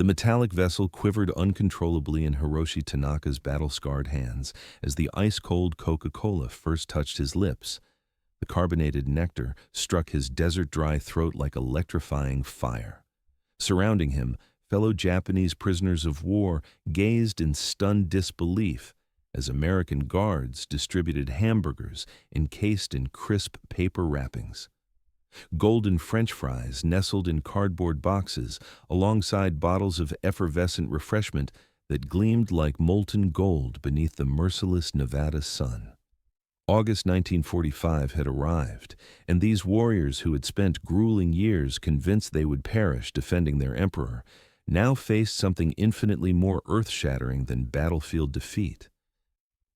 metallic vessel quivered uncontrollably in Hiroshi Tanaka's battle-scarred hands as the ice-cold Coca-Cola first touched his lips. The carbonated nectar struck his desert-dry throat like electrifying fire. Surrounding him, fellow Japanese prisoners of war gazed in stunned disbelief as American guards distributed hamburgers encased in crisp paper wrappings. Golden French fries nestled in cardboard boxes alongside bottles of effervescent refreshment that gleamed like molten gold beneath the merciless Nevada sun. August 1945 had arrived, and these warriors who had spent grueling years convinced they would perish defending their emperor now faced something infinitely more earth-shattering than battlefield defeat.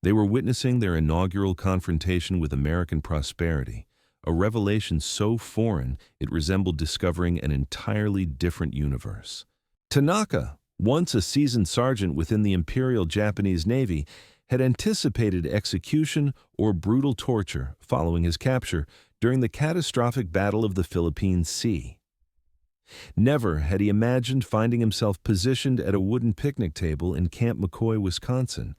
They were witnessing their inaugural confrontation with American prosperity, a revelation so foreign it resembled discovering an entirely different universe. Tanaka, once a seasoned sergeant within the Imperial Japanese Navy, had anticipated execution or brutal torture following his capture during the catastrophic Battle of the Philippine Sea. Never had he imagined finding himself positioned at a wooden picnic table in Camp McCoy, Wisconsin,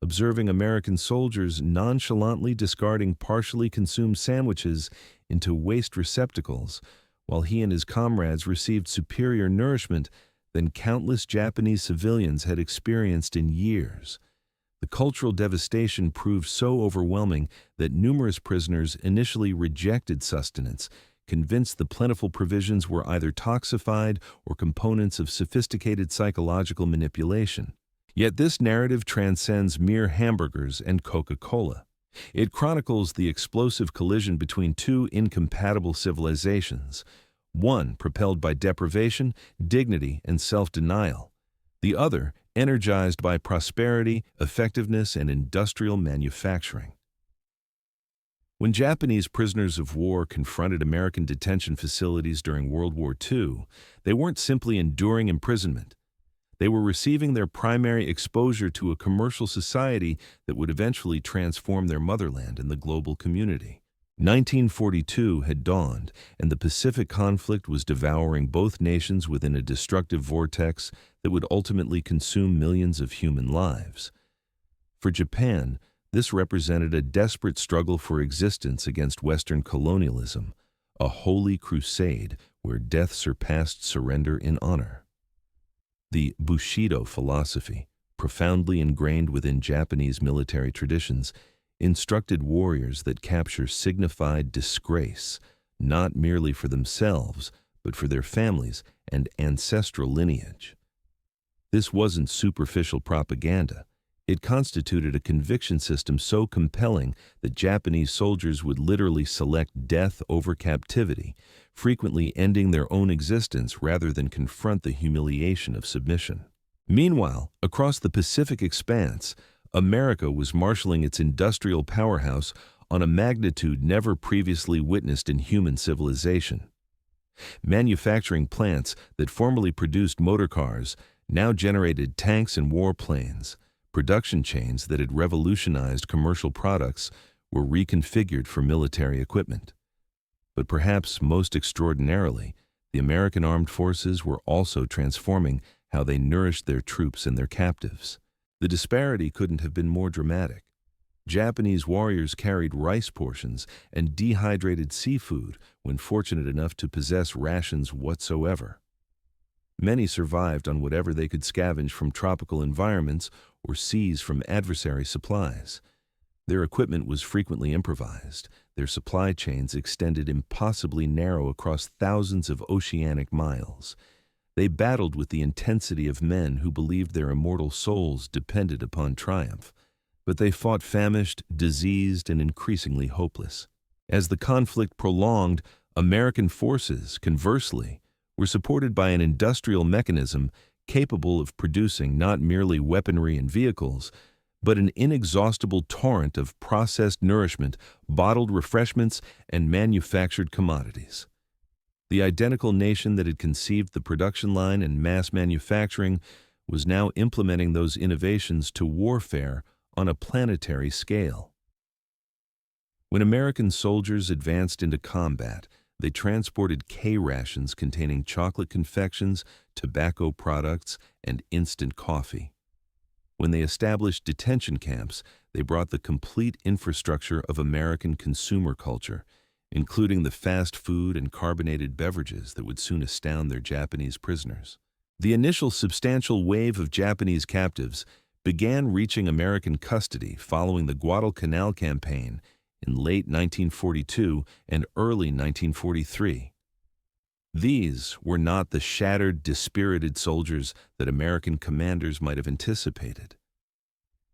observing American soldiers nonchalantly discarding partially consumed sandwiches into waste receptacles, while he and his comrades received superior nourishment than countless Japanese civilians had experienced in years. The cultural devastation proved so overwhelming that numerous prisoners initially rejected sustenance, convinced the plentiful provisions were either toxified or components of sophisticated psychological manipulation. Yet this narrative transcends mere hamburgers and Coca-Cola. It chronicles the explosive collision between two incompatible civilizations, one propelled by deprivation, dignity, and self-denial, the other energized by prosperity, effectiveness, and industrial manufacturing. When Japanese prisoners of war confronted American detention facilities during World War II, they weren't simply enduring imprisonment. They were receiving their primary exposure to a commercial society that would eventually transform their motherland and the global community. 1942 had dawned, and the Pacific conflict was devouring both nations within a destructive vortex that would ultimately consume millions of human lives. For Japan, this represented a desperate struggle for existence against Western colonialism, a holy crusade where death surpassed surrender in honor. The Bushido philosophy, profoundly ingrained within Japanese military traditions, instructed warriors that capture signified disgrace, not merely for themselves, but for their families and ancestral lineage. This wasn't superficial propaganda. It constituted a conviction system so compelling that Japanese soldiers would literally select death over captivity, frequently ending their own existence rather than confront the humiliation of submission. Meanwhile, across the Pacific expanse, America was marshaling its industrial powerhouse on a magnitude never previously witnessed in human civilization. Manufacturing plants that formerly produced motor cars now generated tanks and warplanes. Production chains that had revolutionized commercial products were reconfigured for military equipment. But perhaps most extraordinarily, the American armed forces were also transforming how they nourished their troops and their captives. The disparity couldn't have been more dramatic. Japanese warriors carried rice portions and dehydrated seafood when fortunate enough to possess rations whatsoever. Many survived on whatever they could scavenge from tropical environments or seize from adversary supplies. Their equipment was frequently improvised, their supply chains extended impossibly narrow across thousands of oceanic miles. They battled with the intensity of men who believed their immortal souls depended upon triumph, but they fought famished, diseased, and increasingly hopeless. As the conflict prolonged, American forces, conversely, were supported by an industrial mechanism capable of producing not merely weaponry and vehicles, but an inexhaustible torrent of processed nourishment, bottled refreshments, and manufactured commodities. The identical nation that had conceived the production line and mass manufacturing was now implementing those innovations to warfare on a planetary scale. When American soldiers advanced into combat, They transported K-rations containing chocolate confections, tobacco products, and instant coffee. When they established detention camps, they brought the complete infrastructure of American consumer culture, including the fast food and carbonated beverages that would soon astound their Japanese prisoners. The initial substantial wave of Japanese captives began reaching American custody following the Guadalcanal campaign in late 1942 and early 1943. These were not the shattered, dispirited soldiers that American commanders might have anticipated.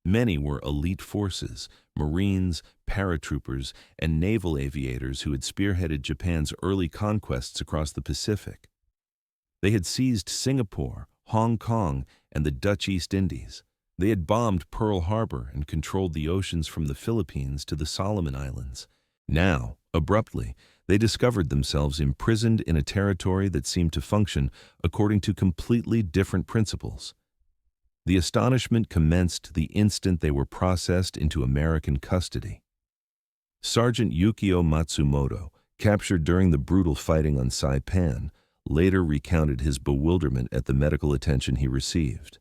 Many were elite forces, Marines, paratroopers, and naval aviators who had spearheaded Japan's early conquests across the Pacific. They had seized Singapore, Hong Kong, and the Dutch East Indies. They had bombed Pearl Harbor and controlled the oceans from the Philippines to the Solomon Islands. Now, abruptly, they discovered themselves imprisoned in a territory that seemed to function according to completely different principles. The astonishment commenced the instant they were processed into American custody. Sergeant Yukio Matsumoto, captured during the brutal fighting on Saipan, later recounted his bewilderment at the medical attention he received.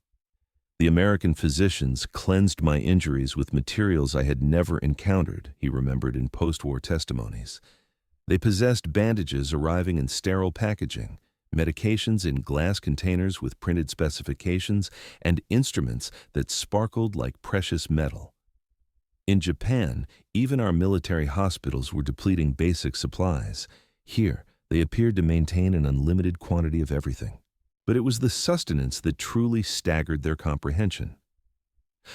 "The American physicians cleansed my injuries with materials I had never encountered," he remembered in post-war testimonies. "They possessed bandages arriving in sterile packaging, medications in glass containers with printed specifications, and instruments that sparkled like precious metal. In Japan, even our military hospitals were depleting basic supplies. Here, they appeared to maintain an unlimited quantity of everything. But it was the sustenance that truly staggered their comprehension."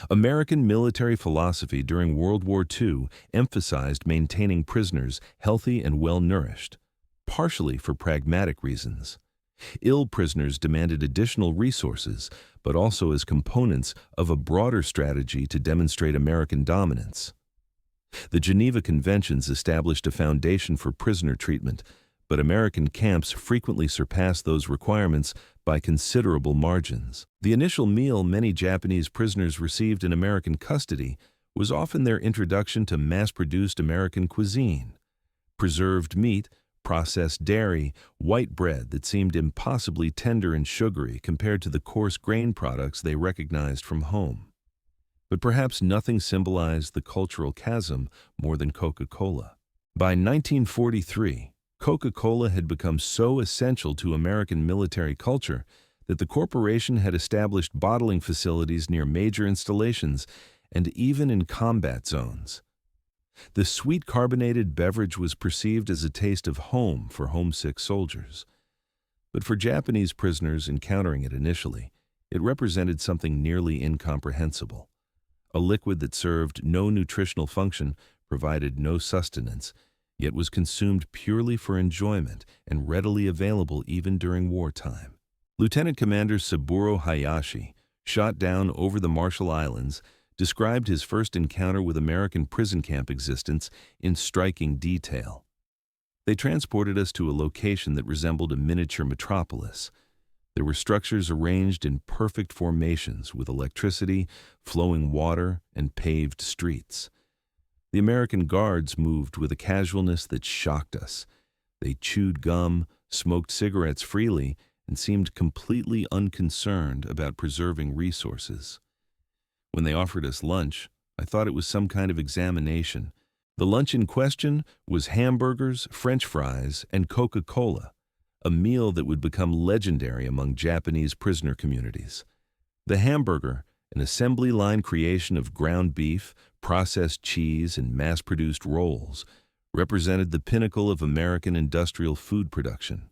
American military philosophy during World War II emphasized maintaining prisoners healthy and well-nourished, partially for pragmatic reasons. Ill prisoners demanded additional resources, but also as components of a broader strategy to demonstrate American dominance. The Geneva Conventions established a foundation for prisoner treatment, but American camps frequently surpassed those requirements by considerable margins. The initial meal many Japanese prisoners received in American custody was often their introduction to mass-produced American cuisine. Preserved meat, processed dairy, white bread that seemed impossibly tender and sugary compared to the coarse grain products they recognized from home. But perhaps nothing symbolized the cultural chasm more than Coca-Cola. By 1943, Coca-Cola had become so essential to American military culture that the corporation had established bottling facilities near major installations and even in combat zones. The sweet carbonated beverage was perceived as a taste of home for homesick soldiers. But for Japanese prisoners encountering it initially, it represented something nearly incomprehensible. A liquid that served no nutritional function, provided no sustenance, yet was consumed purely for enjoyment and readily available even during wartime. Lieutenant Commander Saburo Hayashi, shot down over the Marshall Islands, described his first encounter with American prison camp existence in striking detail. "They transported us to a location that resembled a miniature metropolis. There were structures arranged in perfect formations with electricity, flowing water, and paved streets. The American guards moved with a casualness that shocked us. They chewed gum, smoked cigarettes freely, and seemed completely unconcerned about preserving resources. When they offered us lunch, I thought it was some kind of examination. The lunch in question was hamburgers, French fries, and Coca-Cola, a meal that would become legendary among Japanese prisoner communities. The hamburger, an assembly line creation of ground beef, processed cheese, and mass-produced rolls, represented the pinnacle of American industrial food production.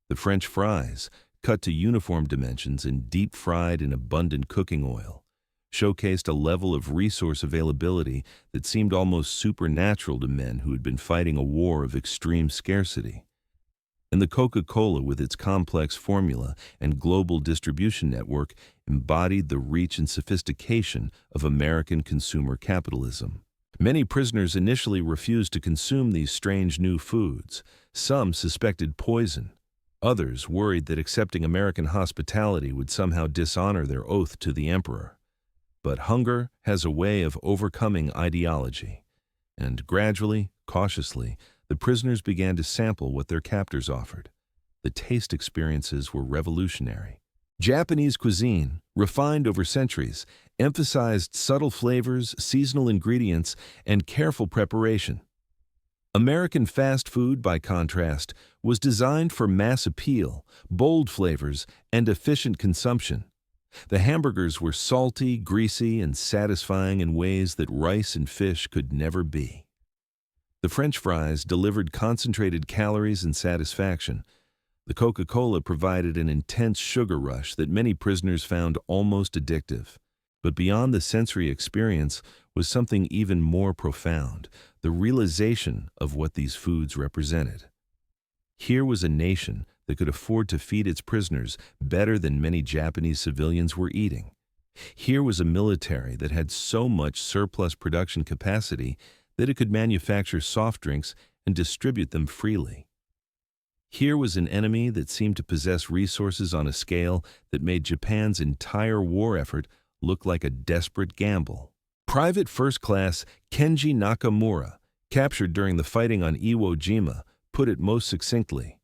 The French fries, cut to uniform dimensions and deep-fried in abundant cooking oil, showcased a level of resource availability that seemed almost supernatural to men who had been fighting a war of extreme scarcity. And the Coca-Cola, with its complex formula and global distribution network, embodied the reach and sophistication of American consumer capitalism. Many prisoners initially refused to consume these strange new foods. Some suspected poison. Others worried that accepting American hospitality would somehow dishonor their oath to the emperor. But hunger has a way of overcoming ideology, and gradually, cautiously, The prisoners began to sample what their captors offered. The taste experiences were revolutionary. Japanese cuisine, refined over centuries, emphasized subtle flavors, seasonal ingredients, and careful preparation. American fast food, by contrast, was designed for mass appeal, bold flavors, and efficient consumption. The hamburgers were salty, greasy, and satisfying in ways that rice and fish could never be. The French fries delivered concentrated calories and satisfaction. The Coca-Cola provided an intense sugar rush that many prisoners found almost addictive. But beyond the sensory experience was something even more profound, the realization of what these foods represented. Here was a nation that could afford to feed its prisoners better than many Japanese civilians were eating. Here was a military that had so much surplus production capacity that it could manufacture soft drinks and distribute them freely. Here was an enemy that seemed to possess resources on a scale that made Japan's entire war effort look like a desperate gamble. Private First Class Kenji Nakamura, captured during the fighting on Iwo Jima, put it most succinctly.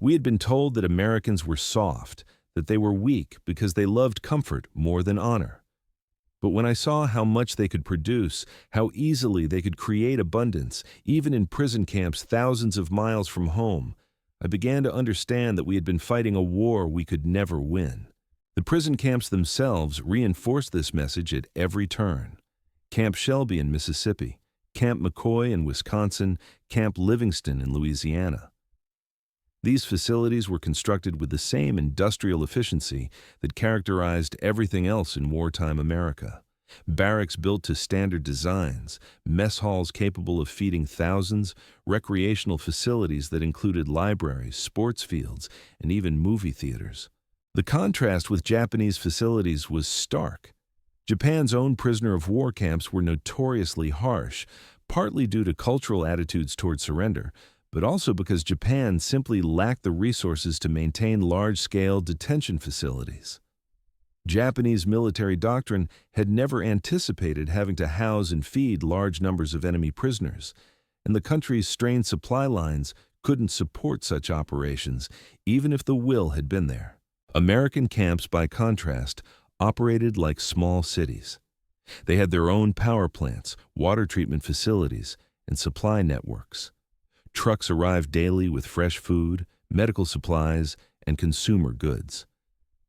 We had been told that Americans were soft, that they were weak because they loved comfort more than honor. But when I saw how much they could produce, how easily they could create abundance, even in prison camps thousands of miles from home, I began to understand that we had been fighting a war we could never win. The prison camps themselves reinforced this message at every turn. Camp Shelby in Mississippi, Camp McCoy in Wisconsin, Camp Livingston in Louisiana. These facilities were constructed with the same industrial efficiency that characterized everything else in wartime America. Barracks built to standard designs, mess halls capable of feeding thousands, recreational facilities that included libraries, sports fields, and even movie theaters. The contrast with Japanese facilities was stark. Japan's own prisoner of war camps were notoriously harsh, partly due to cultural attitudes toward surrender, but also because Japan simply lacked the resources to maintain large-scale detention facilities. Japanese military doctrine had never anticipated having to house and feed large numbers of enemy prisoners, and the country's strained supply lines couldn't support such operations, even if the will had been there. American camps, by contrast, operated like small cities. They had their own power plants, water treatment facilities, and supply networks. Trucks arrived daily with fresh food, medical supplies, and consumer goods.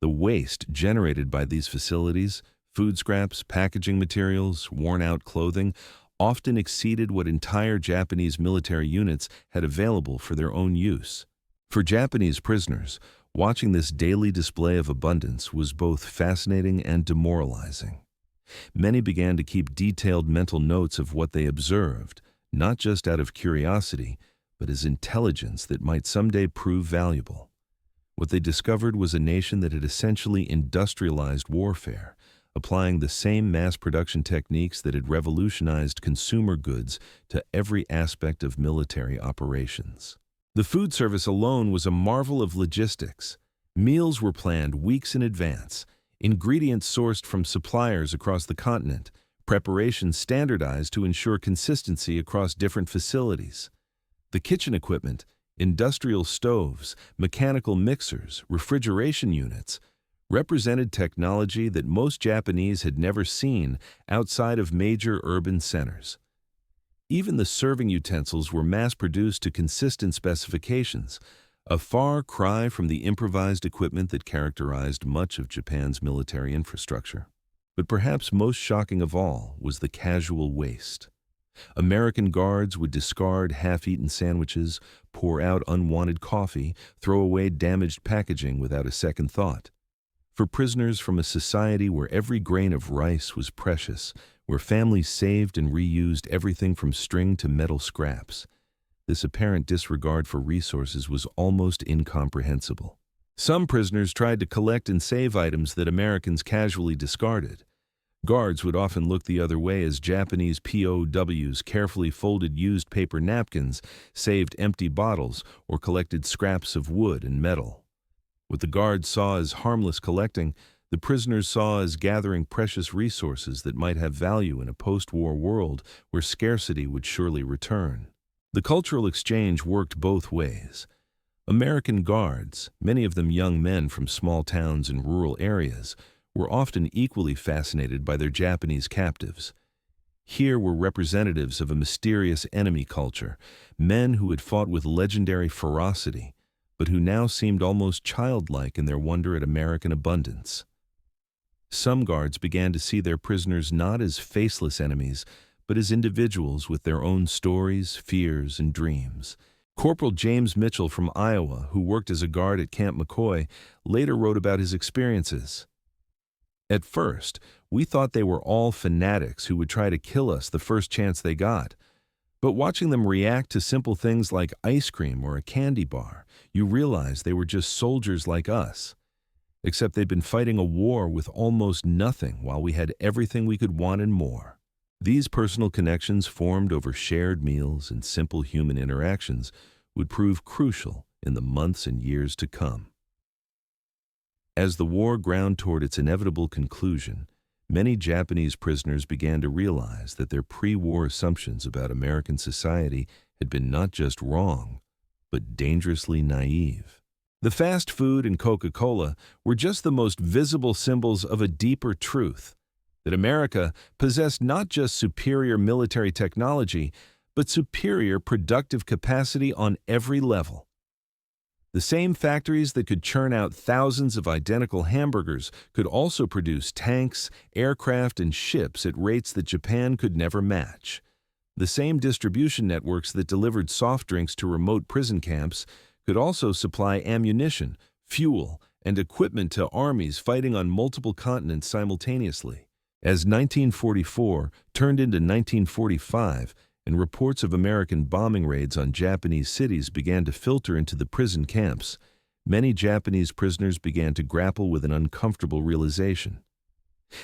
The waste generated by these facilities, food scraps, packaging materials, worn-out clothing, often exceeded what entire Japanese military units had available for their own use. For Japanese prisoners, watching this daily display of abundance was both fascinating and demoralizing. Many began to keep detailed mental notes of what they observed, not just out of curiosity, but as intelligence that might someday prove valuable. What they discovered was a nation that had essentially industrialized warfare, applying the same mass production techniques that had revolutionized consumer goods to every aspect of military operations. The food service alone was a marvel of logistics. Meals were planned weeks in advance, ingredients sourced from suppliers across the continent, preparations standardized to ensure consistency across different facilities. The kitchen equipment, industrial stoves, mechanical mixers, refrigeration units, represented technology that most Japanese had never seen outside of major urban centers. Even the serving utensils were mass-produced to consistent specifications, a far cry from the improvised equipment that characterized much of Japan's military infrastructure. But perhaps most shocking of all was the casual waste. American guards would discard half-eaten sandwiches, pour out unwanted coffee, throw away damaged packaging without a second thought. For prisoners from a society where every grain of rice was precious, where families saved and reused everything from string to metal scraps, this apparent disregard for resources was almost incomprehensible. Some prisoners tried to collect and save items that Americans casually discarded. Guards would often look the other way as Japanese POWs carefully folded used paper napkins, saved empty bottles, or collected scraps of wood and metal. What the guards saw as harmless collecting, the prisoners saw as gathering precious resources that might have value in a post-war world where scarcity would surely return. The cultural exchange worked both ways. American guards, many of them young men from small towns and rural areas, were often equally fascinated by their Japanese captives. Here were representatives of a mysterious enemy culture, men who had fought with legendary ferocity, but who now seemed almost childlike in their wonder at American abundance. Some guards began to see their prisoners not as faceless enemies, but as individuals with their own stories, fears, and dreams. Corporal James Mitchell from Iowa, who worked as a guard at Camp McCoy, later wrote about his experiences. At first, we thought they were all fanatics who would try to kill us the first chance they got. But watching them react to simple things like ice cream or a candy bar, you realize they were just soldiers like us. Except they'd been fighting a war with almost nothing while we had everything we could want and more. These personal connections formed over shared meals and simple human interactions would prove crucial in the months and years to come. As the war ground toward its inevitable conclusion, many Japanese prisoners began to realize that their pre-war assumptions about American society had been not just wrong, but dangerously naive. The fast food and Coca-Cola were just the most visible symbols of a deeper truth, that America possessed not just superior military technology, but superior productive capacity on every level. The same factories that could churn out thousands of identical hamburgers could also produce tanks, aircraft, and ships at rates that Japan could never match. The same distribution networks that delivered soft drinks to remote prison camps could also supply ammunition, fuel, and equipment to armies fighting on multiple continents simultaneously. As 1944 turned into 1945, and reports of American bombing raids on Japanese cities began to filter into the prison camps, many Japanese prisoners began to grapple with an uncomfortable realization.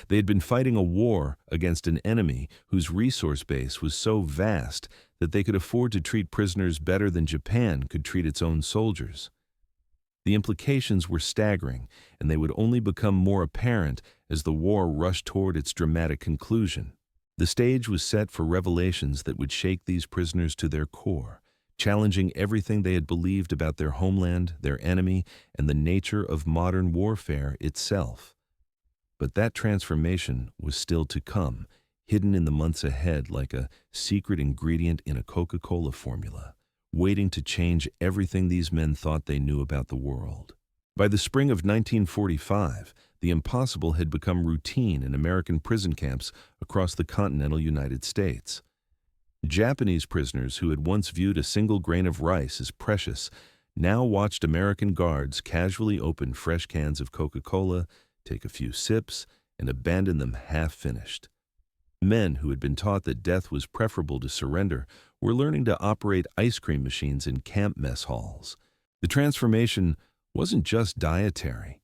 They had been fighting a war against an enemy whose resource base was so vast that they could afford to treat prisoners better than Japan could treat its own soldiers. The implications were staggering, and they would only become more apparent as the war rushed toward its dramatic conclusion. The stage was set for revelations that would shake these prisoners to their core, challenging everything they had believed about their homeland, their enemy, and the nature of modern warfare itself. But that transformation was still to come, hidden in the months ahead like a secret ingredient in a Coca-Cola formula, waiting to change everything these men thought they knew about the world. By the spring of 1945, the impossible had become routine in American prison camps across the continental United States. Japanese prisoners who had once viewed a single grain of rice as precious now watched American guards casually open fresh cans of Coca-Cola, take a few sips, and abandon them half-finished. Men who had been taught that death was preferable to surrender were learning to operate ice cream machines in camp mess halls. The transformation wasn't just dietary.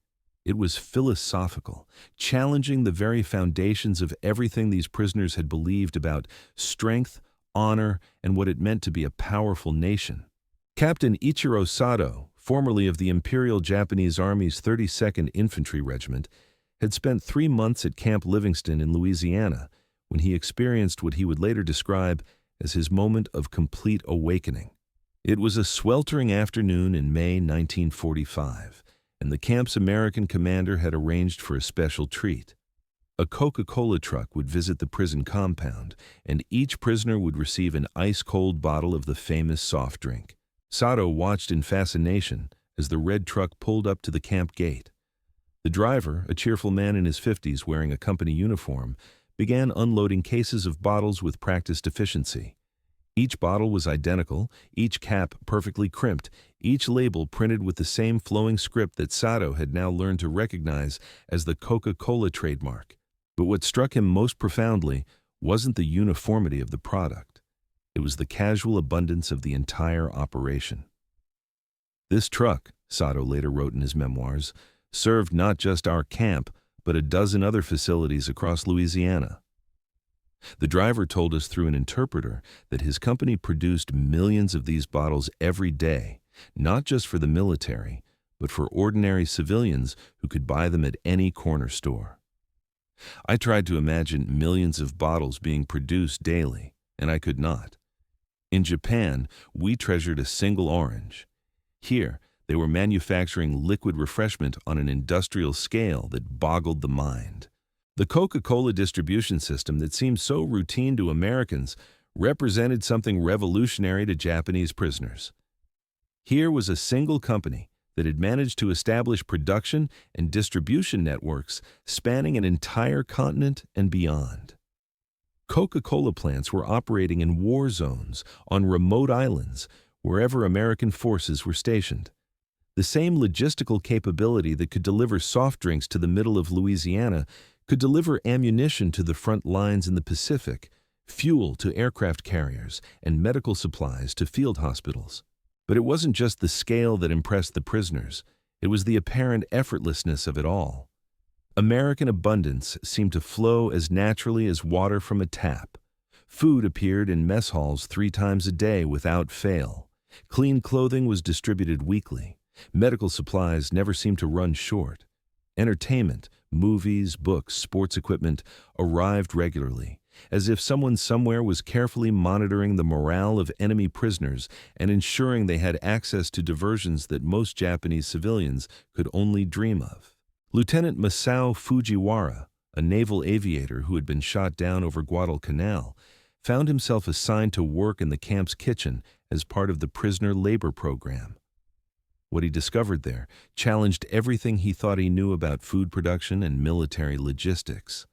It was philosophical, challenging the very foundations of everything these prisoners had believed about strength, honor, and what it meant to be a powerful nation. Captain Ichiro Sato, formerly of the Imperial Japanese Army's 32nd Infantry Regiment, had spent 3 months at Camp Livingston in Louisiana when he experienced what he would later describe as his moment of complete awakening. It was a sweltering afternoon in May 1945, and the camp's American commander had arranged for a special treat. A Coca-Cola truck would visit the prison compound, and each prisoner would receive an ice-cold bottle of the famous soft drink. Sato watched in fascination as the red truck pulled up to the camp gate. The driver, a cheerful man in his 50s wearing a company uniform, began unloading cases of bottles with practiced efficiency. Each bottle was identical, each cap perfectly crimped, each label printed with the same flowing script that Sato had now learned to recognize as the Coca-Cola trademark. But what struck him most profoundly wasn't the uniformity of the product. It was the casual abundance of the entire operation. This truck, Sato later wrote in his memoirs, served not just our camp, but a dozen other facilities across Louisiana. The driver told us through an interpreter that his company produced millions of these bottles every day, not just for the military, but for ordinary civilians who could buy them at any corner store. I tried to imagine millions of bottles being produced daily, and I could not. In Japan, we treasured a single orange. Here, they were manufacturing liquid refreshment on an industrial scale that boggled the mind. The Coca-Cola distribution system that seemed so routine to Americans represented something revolutionary to Japanese prisoners. Here was a single company that had managed to establish production and distribution networks spanning an entire continent and beyond. Coca-Cola plants were operating in war zones, on remote islands, wherever American forces were stationed. The same logistical capability that could deliver soft drinks to the middle of Louisiana could deliver ammunition to the front lines in the Pacific, fuel to aircraft carriers, and medical supplies to field hospitals. But it wasn't just the scale that impressed the prisoners, it was the apparent effortlessness of it all. American abundance seemed to flow as naturally as water from a tap. Food appeared in mess halls 3 times a day without fail. Clean clothing was distributed weekly. Medical supplies never seemed to run short. Entertainment, movies, books, sports equipment arrived regularly, as if someone somewhere was carefully monitoring the morale of enemy prisoners and ensuring they had access to diversions that most Japanese civilians could only dream of. Lieutenant Masao Fujiwara, a naval aviator who had been shot down over Guadalcanal, found himself assigned to work in the camp's kitchen as part of the prisoner labor program. What he discovered there challenged everything he thought he knew about food production and military logistics.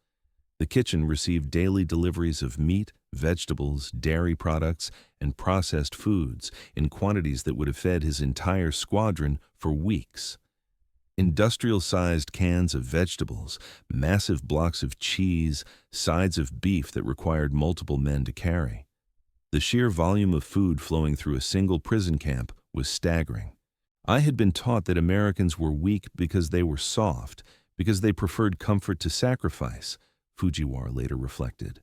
The kitchen received daily deliveries of meat, vegetables, dairy products, and processed foods in quantities that would have fed his entire squadron for weeks. Industrial-sized cans of vegetables, massive blocks of cheese, sides of beef that required multiple men to carry. The sheer volume of food flowing through a single prison camp was staggering. I had been taught that Americans were weak because they were soft, because they preferred comfort to sacrifice, Fujiwara later reflected.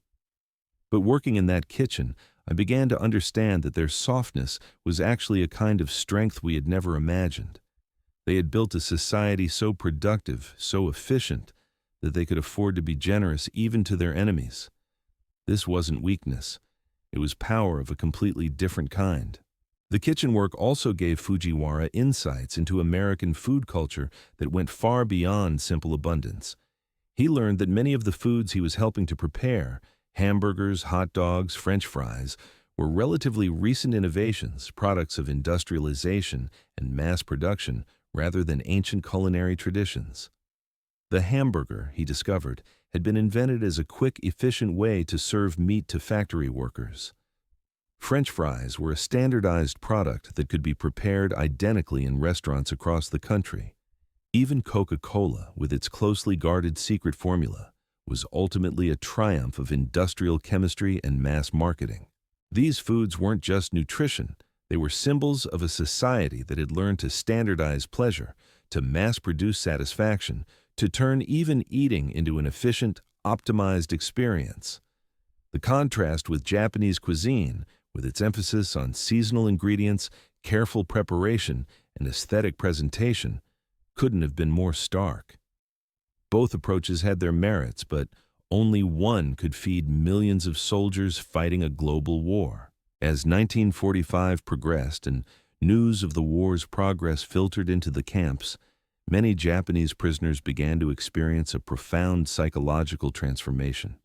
But working in that kitchen, I began to understand that their softness was actually a kind of strength we had never imagined. They had built a society so productive, so efficient, that they could afford to be generous even to their enemies. This wasn't weakness. It was power of a completely different kind. The kitchen work also gave Fujiwara insights into American food culture that went far beyond simple abundance. He learned that many of the foods he was helping to prepare, hamburgers, hot dogs, French fries, were relatively recent innovations, products of industrialization and mass production, rather than ancient culinary traditions. The hamburger, he discovered, had been invented as a quick, efficient way to serve meat to factory workers. French fries were a standardized product that could be prepared identically in restaurants across the country. Even Coca-Cola, with its closely guarded secret formula, was ultimately a triumph of industrial chemistry and mass marketing. These foods weren't just nutrition. They were symbols of a society that had learned to standardize pleasure, to mass-produce satisfaction, to turn even eating into an efficient, optimized experience. The contrast with Japanese cuisine, with its emphasis on seasonal ingredients, careful preparation, and aesthetic presentation, couldn't have been more stark. Both approaches had their merits, but only one could feed millions of soldiers fighting a global war. As 1945 progressed and news of the war's progress filtered into the camps, many Japanese prisoners began to experience a profound psychological transformation.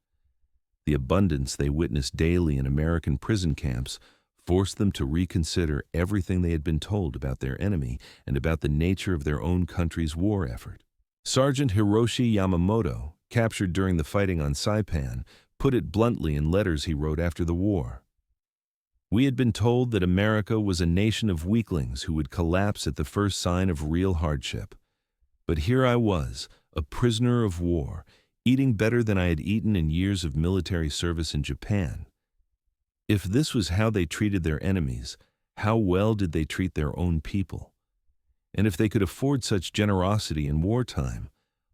The abundance they witnessed daily in American prison camps forced them to reconsider everything they had been told about their enemy and about the nature of their own country's war effort. Sergeant Hiroshi Yamamoto, captured during the fighting on Saipan, put it bluntly in letters he wrote after the war. We had been told that America was a nation of weaklings who would collapse at the first sign of real hardship. But here I was, a prisoner of war, eating better than I had eaten in years of military service in Japan. If this was how they treated their enemies, how well did they treat their own people? And if they could afford such generosity in wartime,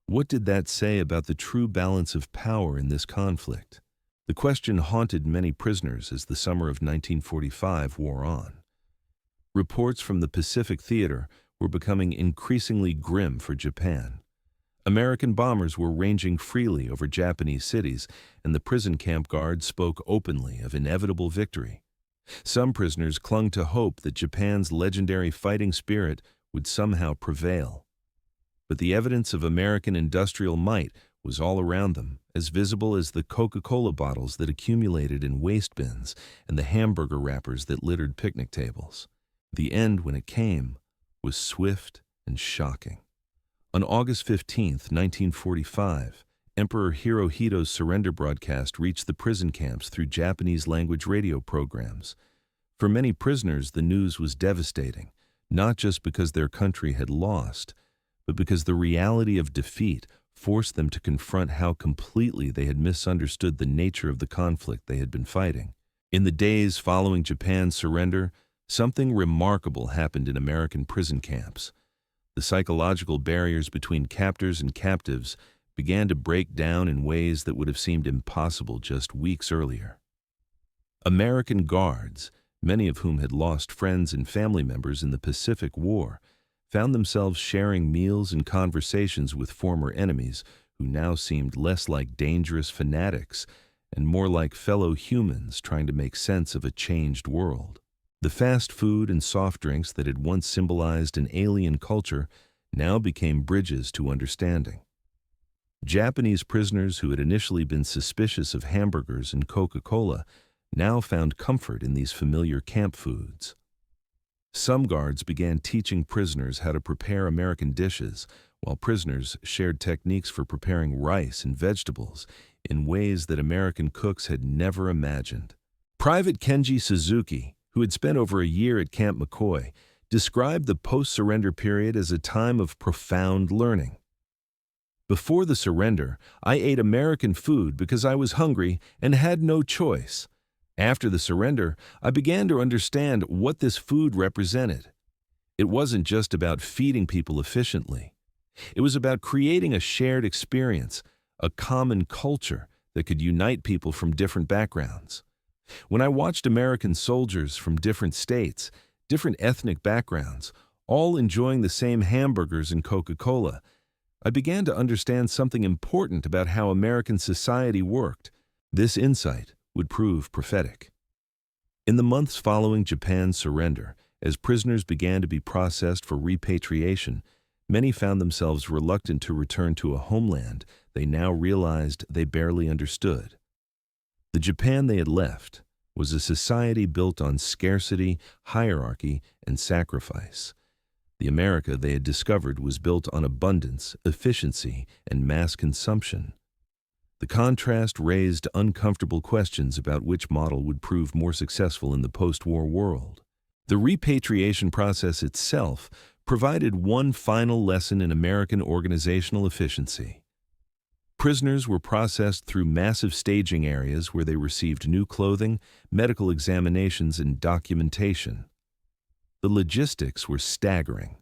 what did that say about the true balance of power in this conflict? The question haunted many prisoners as the summer of 1945 wore on. Reports from the Pacific Theater were becoming increasingly grim for Japan. American bombers were ranging freely over Japanese cities, and the prison camp guards spoke openly of inevitable victory. Some prisoners clung to hope that Japan's legendary fighting spirit would somehow prevail. But the evidence of American industrial might was all around them, as visible as the Coca-Cola bottles that accumulated in waste bins and the hamburger wrappers that littered picnic tables. The end, when it came, was swift and shocking. On August 15, 1945, Emperor Hirohito's surrender broadcast reached the prison camps through Japanese-language radio programs. For many prisoners, the news was devastating, not just because their country had lost, but because the reality of defeat forced them to confront how completely they had misunderstood the nature of the conflict they had been fighting. In the days following Japan's surrender, something remarkable happened in American prison camps. The psychological barriers between captors and captives began to break down in ways that would have seemed impossible just weeks earlier. American guards, many of whom had lost friends and family members in the Pacific War, found themselves sharing meals and conversations with former enemies who now seemed less like dangerous fanatics and more like fellow humans trying to make sense of a changed world. The fast food and soft drinks that had once symbolized an alien culture now became bridges to understanding. Japanese prisoners who had initially been suspicious of hamburgers and Coca-Cola now found comfort in these familiar camp foods. Some guards began teaching prisoners how to prepare American dishes, while prisoners shared techniques for preparing rice and vegetables in ways that American cooks had never imagined. Private Kenji Suzuki, who had spent over a year at Camp McCoy, described the post-surrender period as a time of profound learning. Before the surrender, I ate American food because I was hungry and had no choice. After the surrender, I began to understand what this food represented. It wasn't just about feeding people efficiently. It was about creating a shared experience, a common culture that could unite people from different backgrounds. When I watched American soldiers from different states, different ethnic backgrounds, all enjoying the same hamburgers and Coca-Cola, I began to understand something important about how American society worked. This insight would prove prophetic. In the months following Japan's surrender, as prisoners began to be processed for repatriation, many found themselves reluctant to return to a homeland they now realized they barely understood. The Japan they had left was a society built on scarcity, hierarchy, and sacrifice. The America they had discovered was built on abundance, efficiency, and mass consumption. The contrast raised uncomfortable questions about which model would prove more successful in the post-war world. The repatriation process itself provided one final lesson in American organizational efficiency. Prisoners were processed through massive staging areas where they received new clothing, medical examinations, and documentation. The logistics were staggering.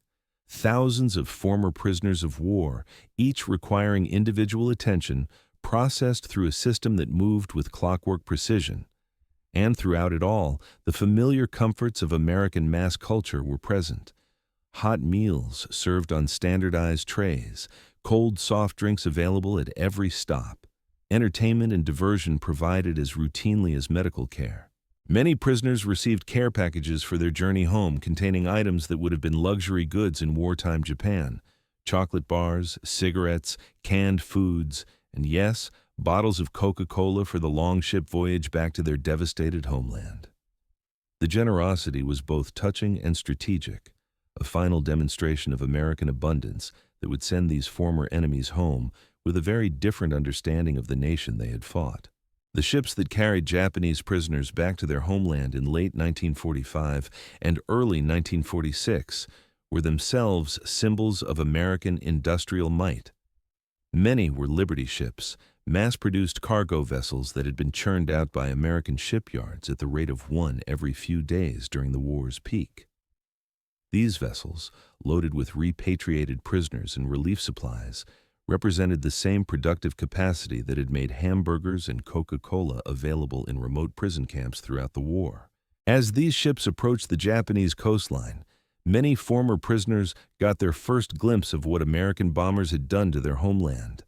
Thousands of former prisoners of war, each requiring individual attention, processed through a system that moved with clockwork precision. And throughout it all, the familiar comforts of American mass culture were present. Hot meals served on standardized trays, cold soft drinks available at every stop, entertainment and diversion provided as routinely as medical care. Many prisoners received care packages for their journey home containing items that would have been luxury goods in wartime Japan: chocolate bars, cigarettes, canned foods, and yes, bottles of Coca-Cola for the long ship voyage back to their devastated homeland. The generosity was both touching and strategic, a final demonstration of American abundance that would send these former enemies home with a very different understanding of the nation they had fought. The ships that carried Japanese prisoners back to their homeland in late 1945 and early 1946 were themselves symbols of American industrial might. Many were Liberty ships, mass-produced cargo vessels that had been churned out by American shipyards at the rate of one every few days during the war's peak. These vessels, loaded with repatriated prisoners and relief supplies, represented the same productive capacity that had made hamburgers and Coca-Cola available in remote prison camps throughout the war. As these ships approached the Japanese coastline, many former prisoners got their first glimpse of what American bombers had done to their homeland.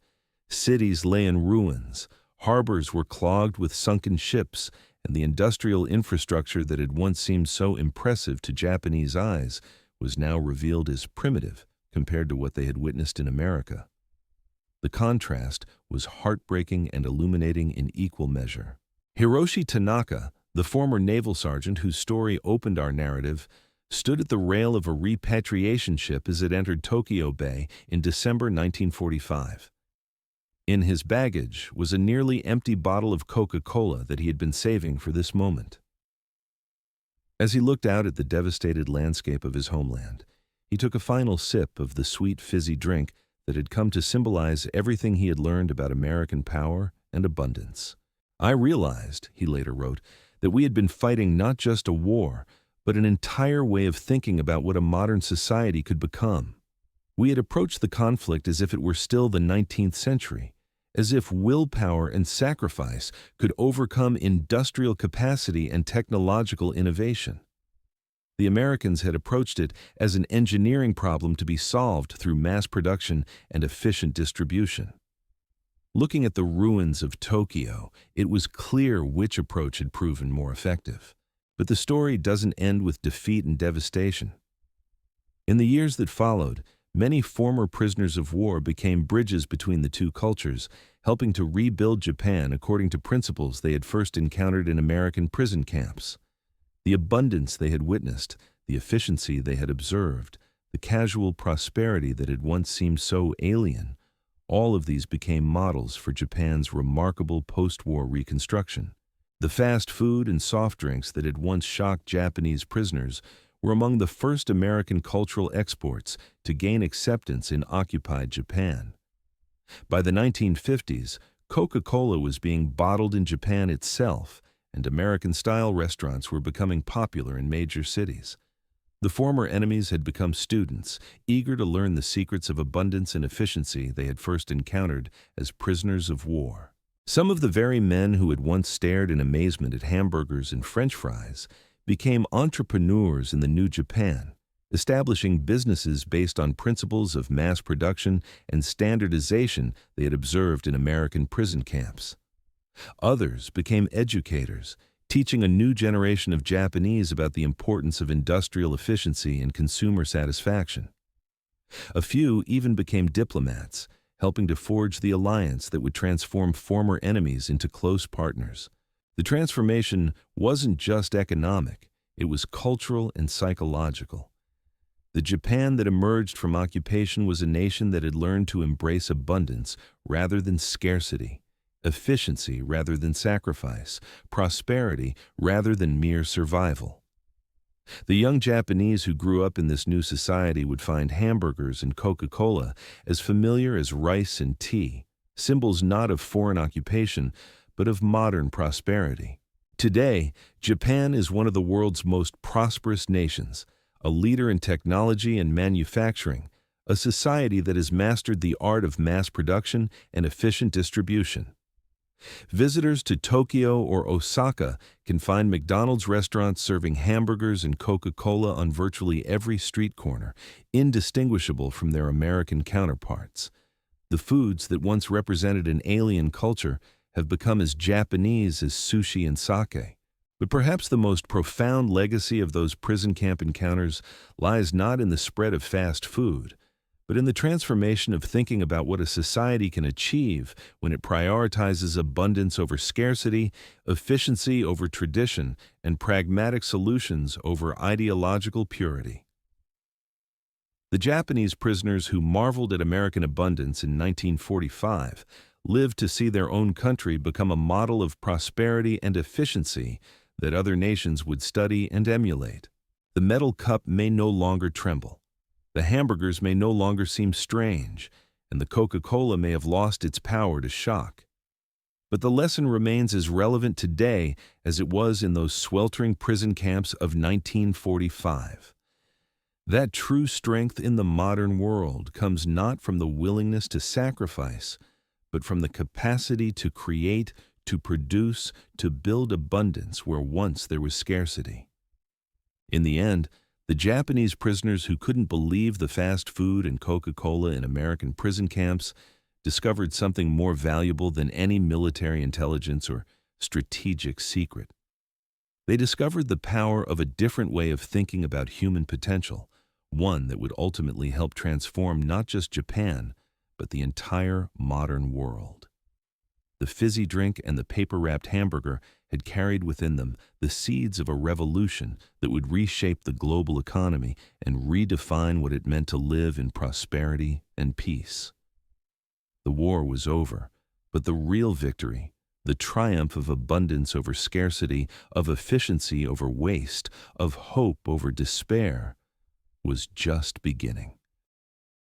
Cities lay in ruins, harbors were clogged with sunken ships, and the industrial infrastructure that had once seemed so impressive to Japanese eyes was now revealed as primitive compared to what they had witnessed in America. The contrast was heartbreaking and illuminating in equal measure. Hiroshi Tanaka, the former naval sergeant whose story opened our narrative, stood at the rail of a repatriation ship as it entered Tokyo Bay in December 1945. In his baggage was a nearly empty bottle of Coca-Cola that he had been saving for this moment. As he looked out at the devastated landscape of his homeland, he took a final sip of the sweet, fizzy drink that had come to symbolize everything he had learned about American power and abundance. "I realized," he later wrote, "that we had been fighting not just a war, but an entire way of thinking about what a modern society could become. We had approached the conflict as if it were still the 19th century, as if willpower and sacrifice could overcome industrial capacity and technological innovation. The Americans had approached it as an engineering problem to be solved through mass production and efficient distribution." Looking at the ruins of Tokyo, it was clear which approach had proven more effective. But the story doesn't end with defeat and devastation. In the years that followed, many former prisoners of war became bridges between the two cultures, helping to rebuild Japan according to principles they had first encountered in American prison camps. The abundance they had witnessed, the efficiency they had observed, the casual prosperity that had once seemed so alien, all of these became models for Japan's remarkable post-war reconstruction. The fast food and soft drinks that had once shocked Japanese prisoners were among the first American cultural exports to gain acceptance in occupied Japan. By the 1950s, Coca-Cola was being bottled in Japan itself, and American-style restaurants were becoming popular in major cities. The former enemies had become students, eager to learn the secrets of abundance and efficiency they had first encountered as prisoners of war. Some of the very men who had once stared in amazement at hamburgers and French fries became entrepreneurs in the new Japan, establishing businesses based on principles of mass production and standardization they had observed in American prison camps. Others became educators, teaching a new generation of Japanese about the importance of industrial efficiency and consumer satisfaction. A few even became diplomats, helping to forge the alliance that would transform former enemies into close partners. The transformation wasn't just economic, it was cultural and psychological. The Japan that emerged from occupation was a nation that had learned to embrace abundance rather than scarcity, efficiency rather than sacrifice, prosperity rather than mere survival. The young Japanese who grew up in this new society would find hamburgers and Coca-Cola as familiar as rice and tea, symbols not of foreign occupation, but of modern prosperity. Today, Japan is one of the world's most prosperous nations, a leader in technology and manufacturing, a society that has mastered the art of mass production and efficient distribution. Visitors to Tokyo or Osaka can find McDonald's restaurants serving hamburgers and Coca-Cola on virtually every street corner, indistinguishable from their American counterparts. The foods that once represented an alien culture have become as Japanese as sushi and sake. But perhaps the most profound legacy of those prison camp encounters lies not in the spread of fast food, but in the transformation of thinking about what a society can achieve when it prioritizes abundance over scarcity, efficiency over tradition, and pragmatic solutions over ideological purity. The Japanese prisoners who marveled at American abundance in 1945 lived to see their own country become a model of prosperity and efficiency that other nations would study and emulate. The metal cup may no longer tremble. The hamburgers may no longer seem strange, and the Coca-Cola may have lost its power to shock. But the lesson remains as relevant today as it was in those sweltering prison camps of 1945. That true strength in the modern world comes not from the willingness to sacrifice, but from the capacity to create, to produce, to build abundance where once there was scarcity. In the end, the Japanese prisoners who couldn't believe the fast food and Coca-Cola in American prison camps discovered something more valuable than any military intelligence or strategic secret. They discovered the power of a different way of thinking about human potential, one that would ultimately help transform not just Japan, but the entire modern world. The fizzy drink and the paper-wrapped hamburger had carried within them the seeds of a revolution that would reshape the global economy and redefine what it meant to live in prosperity and peace. The war was over, but the real victory, the triumph of abundance over scarcity, of efficiency over waste, of hope over despair, was just beginning.